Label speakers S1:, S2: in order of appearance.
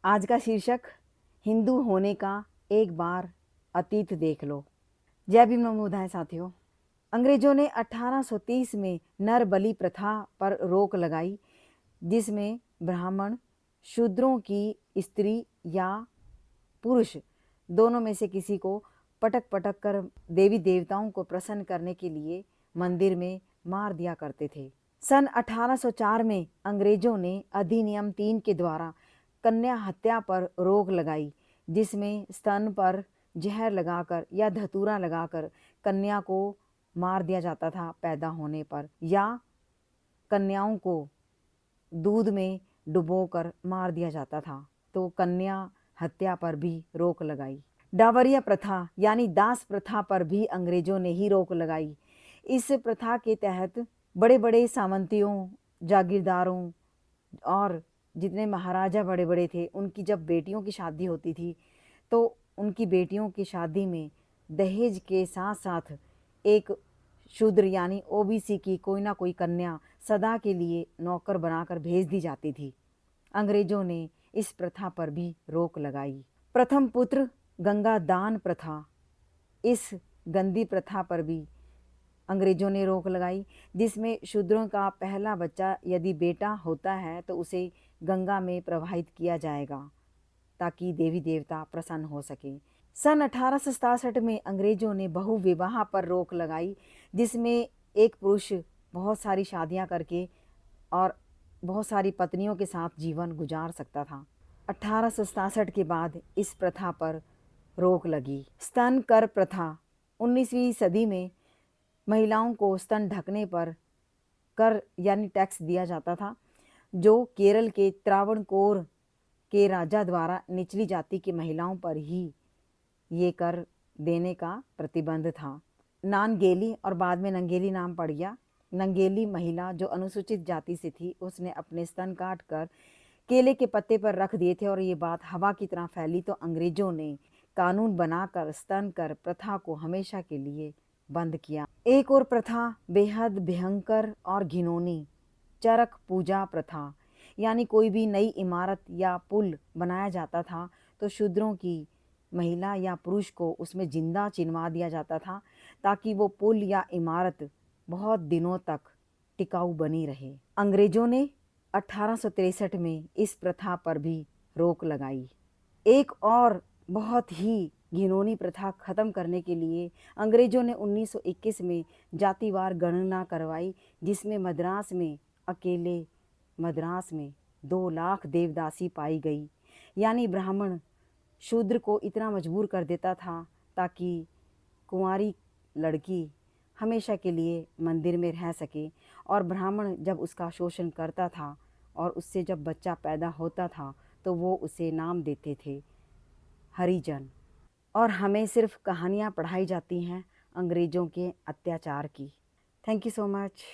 S1: आज का शीर्षक हिंदू होने का एक बार अतीत देख लो। जय भीम नमो बुद्धाय साथियों। अंग्रेजों ने 1830 में नर बलि प्रथा पर रोक लगाई, जिसमें ब्राह्मण शूद्रों की स्त्री या पुरुष दोनों में से किसी को पटक पटक कर देवी देवताओं को प्रसन्न करने के लिए मंदिर में मार दिया करते थे। सन 1804 में अंग्रेजों ने अधिनियम 3 के द्वारा कन्या हत्या पर रोक लगाई, जिसमें स्तन पर जहर लगाकर या धतूरा लगाकर कन्या को मार दिया जाता था पैदा होने पर, या कन्याओं को दूध में डुबोकर मार दिया जाता था। तो कन्या हत्या पर भी रोक लगाई। डावरिया प्रथा यानी दास प्रथा पर भी अंग्रेजों ने ही रोक लगाई। इस प्रथा के तहत बड़े बड़े सामंतियों, जागीरदारों और जितने महाराजा बड़े बड़े थे, उनकी जब बेटियों की शादी होती थी तो उनकी बेटियों की शादी में दहेज के साथ साथ एक शूद्र यानी ओबीसी की कोई ना कोई कन्या सदा के लिए नौकर बनाकर भेज दी जाती थी। अंग्रेजों ने इस प्रथा पर भी रोक लगाई। प्रथम पुत्र गंगा दान प्रथा, इस गंदी प्रथा पर भी अंग्रेजों ने रोक लगाई, जिसमें शूद्रों का पहला बच्चा यदि बेटा होता है तो उसे गंगा में प्रवाहित किया जाएगा ताकि देवी देवता प्रसन्न हो सके। सन 1867 में अंग्रेजों ने बहु विवाह पर रोक लगाई, जिसमें एक पुरुष बहुत सारी शादियां करके और बहुत सारी पत्नियों के साथ जीवन गुजार सकता था। 1867 के बाद इस प्रथा पर रोक लगी। स्तन कर प्रथा, 19वीं सदी में महिलाओं को स्तन ढकने पर कर यानी टैक्स दिया जाता था, जो केरल के त्रावणकोर के राजा द्वारा निचली जाति की महिलाओं पर ही ये कर देने का प्रतिबंध था। नानगेली और बाद में नंगेली नाम पड़ गया। नंगेली महिला जो अनुसूचित जाति से थी, उसने अपने स्तन काट कर केले के पत्ते पर रख दिए थे और ये बात हवा की तरह फैली, तो अंग्रेजों ने कानून बनाकर स्तन कर प्रथा को हमेशा के लिए बंद किया। एक और प्रथा बेहद भयंकर और घिनौनी, चरक पूजा प्रथा, यानी कोई भी नई इमारत या पुल बनाया जाता था तो शूद्रों की महिला या पुरुष को उसमें जिंदा चिनवा दिया जाता था ताकि वो पुल या इमारत बहुत दिनों तक टिकाऊ बनी रहे। अंग्रेजों ने 1863 में इस प्रथा पर भी रोक लगाई। एक और बहुत ही घिनौनी प्रथा खत्म करने के लिए अंग्रेजों ने 1921 में जातिवार गणना करवाई, जिसमें मद्रास में 2 लाख देवदासी पाई गई। यानी ब्राह्मण शूद्र को इतना मजबूर कर देता था ताकि कुंवारी लड़की हमेशा के लिए मंदिर में रह सके, और ब्राह्मण जब उसका शोषण करता था और उससे जब बच्चा पैदा होता था तो वो उसे नाम देते थे हरिजन। और हमें सिर्फ कहानियाँ पढ़ाई जाती हैं अंग्रेज़ों के अत्याचार की। Thank you so much.